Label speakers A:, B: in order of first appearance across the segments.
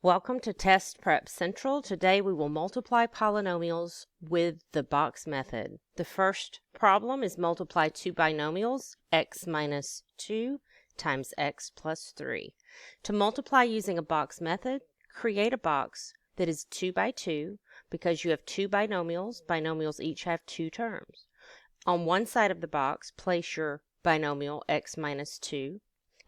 A: Welcome to Test Prep Central. Today we will multiply polynomials with the box method. The first problem is multiply two binomials, x minus 2 times x plus 3. To multiply using a box method, create a box that is 2 by 2 because you have two binomials. Binomials each have two terms. On one side of the box, place your binomial x minus 2.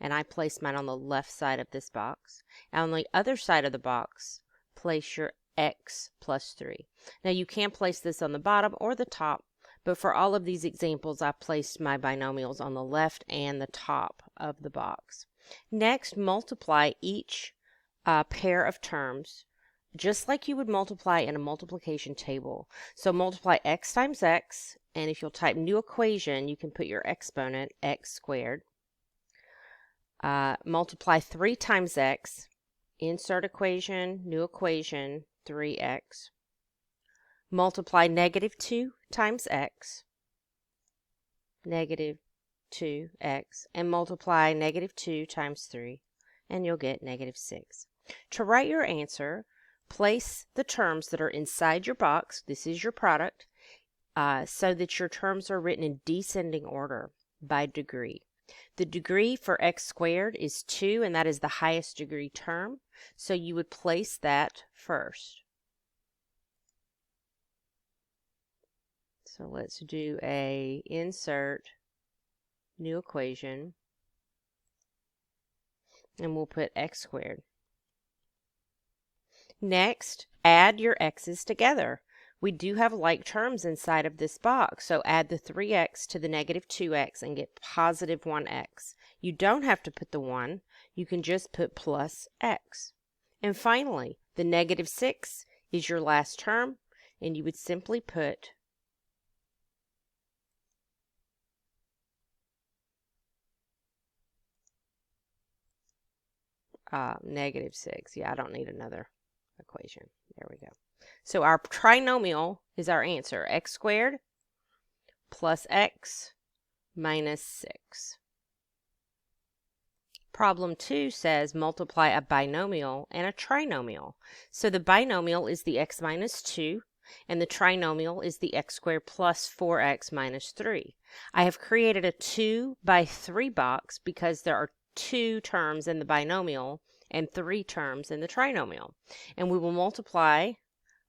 A: And I place mine on the left side of this box. And on the other side of the box, place your x plus 3. Now you can place this on the bottom or the top, but for all of these examples, I've placed my binomials on the left and the top of the box. Next, multiply each pair of terms just like you would multiply in a multiplication table. So multiply x times x, and if you'll type new equation, you can put your exponent, x squared. Multiply 3 times x, insert equation, new equation, 3x. Multiply negative 2 times x, negative 2x, and multiply negative 2 times 3, and you'll get negative 6. To write your answer, place the terms that are inside your box, this is your product, so that your terms are written in descending order by degree. The degree for x squared is 2, and that is the highest degree term, so you would place that first. So let's do a insert new equation, and we'll put x squared. Next, add your x's together. We do have like terms inside of this box, so add the 3x to the negative 2x and get positive 1x. You don't have to put the 1, you can just put plus x. And finally, the negative 6 is your last term, and you would simply put negative 6. Yeah, I don't need another equation. There we go. So our trinomial is our answer, x squared plus x minus 6. Problem 2 says multiply a binomial and a trinomial. So the binomial is the x minus 2, and the trinomial is the x squared plus 4x minus 3. I have created a 2 by 3 box because there are 2 terms in the binomial and 3 terms in the trinomial. And we will multiply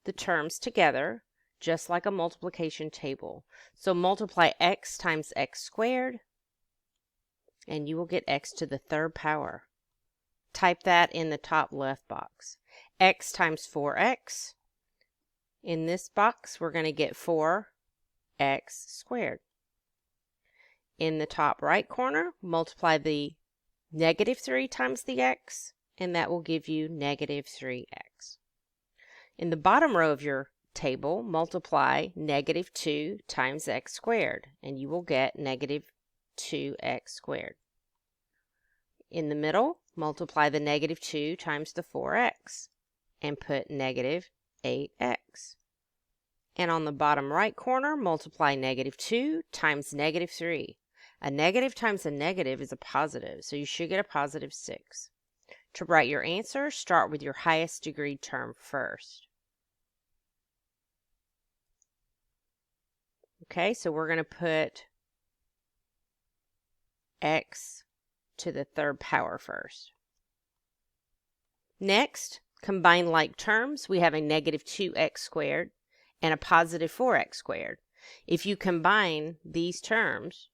A: the terms together just like a multiplication table. So multiply x times x squared, and you will get x to the third power. Type that in the top left box. X times 4x. In this box, we're going to get 4x squared. In the top right corner, multiply the negative 3 times the x, and that will give you negative 3x. In the bottom row of your table, multiply negative 2 times x squared, and you will get negative 2x squared. In the middle, multiply the negative 2 times the 4x, and put negative 8x. And on the bottom right corner, multiply negative 2 times negative 3. A negative times a negative is a positive, so you should get a positive 6. To write your answer, start with your highest degree term first. Okay, so we're going to put x to the third power first. Next, combine like terms. We have a negative 2x squared and a positive 4x squared. If you combine these terms,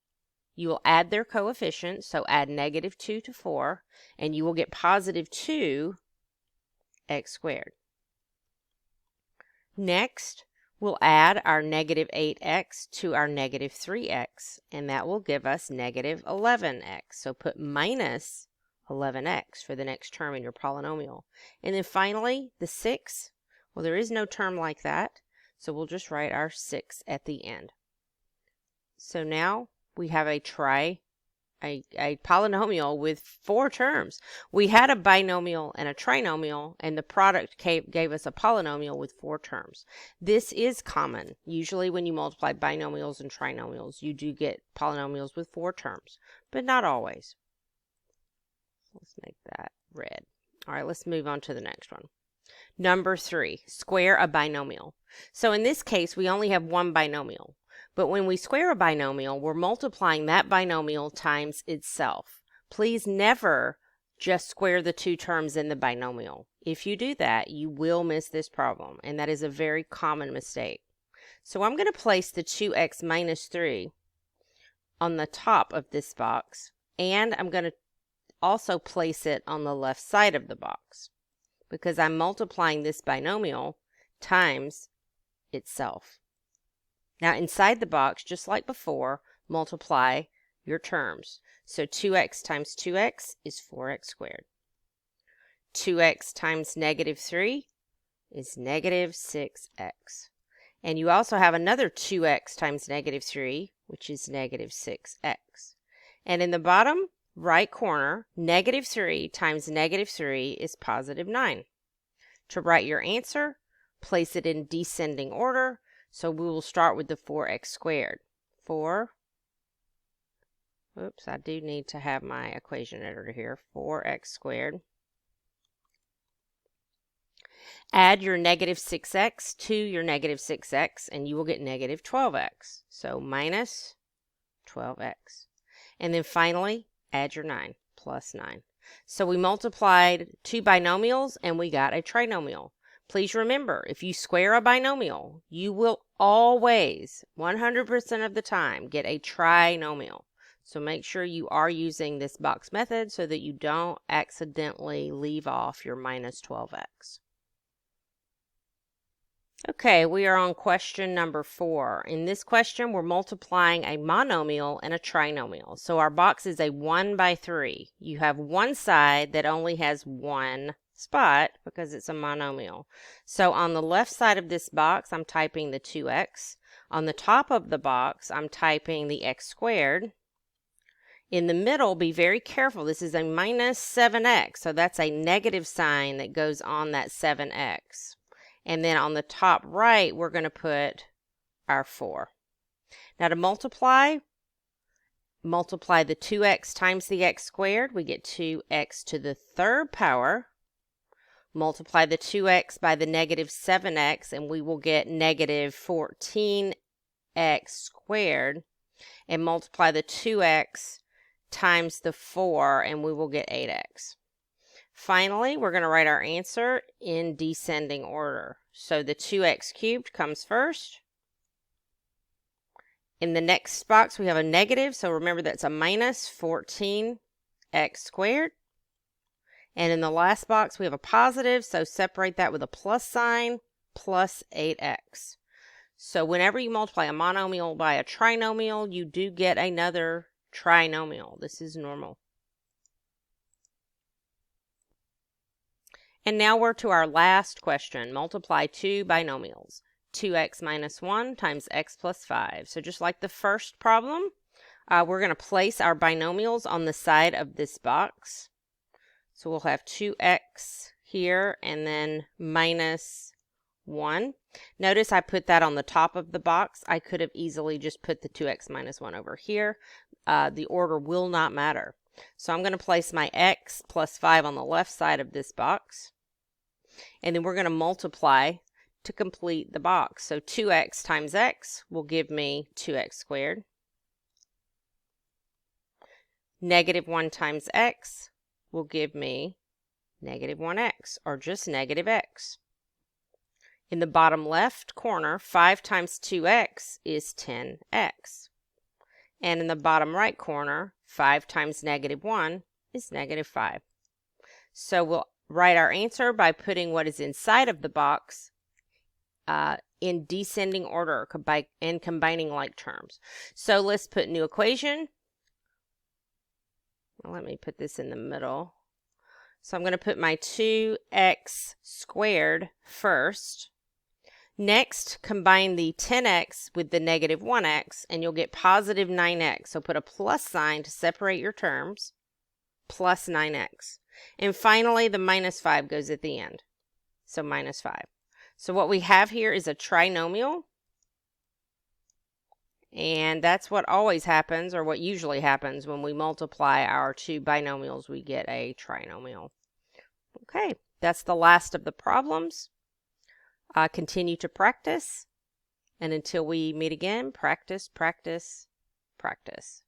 A: you will add their coefficients, so add negative 2 to 4, and you will get positive 2x squared. Next, we'll add our negative 8x to our negative 3x, and that will give us negative 11x. So put minus 11x for the next term in your polynomial. And then finally, the 6, well, there is no term like that, so we'll just write our 6 at the end. So now we have a polynomial with 4 terms. We had a binomial and a trinomial, and the product gave us a polynomial with 4 terms. This is common. Usually when you multiply binomials and trinomials, you do get polynomials with 4 terms, but not always. Let's make that red. All right, let's move on to the next one. Number 3, square a binomial. So in this case, we only have one binomial. But when we square a binomial, we're multiplying that binomial times itself. Please never just square the two terms in the binomial. If you do that, you will miss this problem, and that is a very common mistake. So I'm going to place the 2x minus 3 on the top of this box, and I'm going to also place it on the left side of the box because I'm multiplying this binomial times itself. Now inside the box, just like before, multiply your terms. So 2x times 2x is 4x squared. 2x times negative 3 is negative 6x. And you also have another 2x times negative 3, which is negative 6x. And in the bottom right corner, negative 3 times negative 3 is positive 9. To write your answer, place it in descending order. So we will start with the 4x squared. I do need to have my equation editor here. 4x squared. Add your negative 6x to your negative 6x, and you will get negative 12x. So minus 12x. And then finally, add your 9, plus 9. So we multiplied two binomials, and we got a trinomial. Please remember, if you square a binomial, you will always, 100% of the time, get a trinomial. So make sure you are using this box method so that you don't accidentally leave off your minus 12x. Okay, we are on question number 4. In this question, we're multiplying a monomial and a trinomial. So our box is a 1 by 3. You have one side that only has one spot because it's a monomial. So on the left side of this box, I'm typing the 2x. On the top of the box, I'm typing the x squared. In the middle, be very careful. This is a minus 7x, so that's a negative sign that goes on that 7x. And then on the top right, we're going to put our 4. Now to multiply the 2x times the x squared. We get 2x to the third power. Multiply the 2x by the negative 7x, and we will get negative 14x squared. And multiply the 2x times the 4, and we will get 8x. Finally, we're going to write our answer in descending order. So the 2x cubed comes first. In the next box, we have a negative, so remember that's a minus 14x squared. And in the last box, we have a positive, so separate that with a plus sign, plus 8x. So whenever you multiply a monomial by a trinomial, you do get another trinomial. This is normal. And now we're to our last question. Multiply two binomials. 2x minus 1 times x plus 5. So just like the first problem, we're going to place our binomials on the side of this box. So we'll have 2x here and then minus 1. Notice I put that on the top of the box. I could have easily just put the 2x minus 1 over here. The order will not matter. So I'm going to place my x plus 5 on the left side of this box. And then we're going to multiply to complete the box. So 2x times x will give me 2x squared. Negative 1 times x will give me negative 1x, or just negative x. In the bottom left corner, 5 times 2x is 10x. And in the bottom right corner, 5 times negative 1 is negative 5. So we'll write our answer by putting what is inside of the box in descending order and combining like terms. So let's put new equation. Let me put this in the middle. So I'm going to put my 2x squared first. Next, combine the 10x with the negative 1x, and you'll get positive 9x. So put a plus sign to separate your terms, plus 9x. And finally, the minus 5 goes at the end. So minus 5. So what we have here is a trinomial. And that's what always happens, or what usually happens when we multiply our two binomials. We get a trinomial. Okay, that's the last of the problems. Continue to practice. And until we meet again, practice, practice, practice.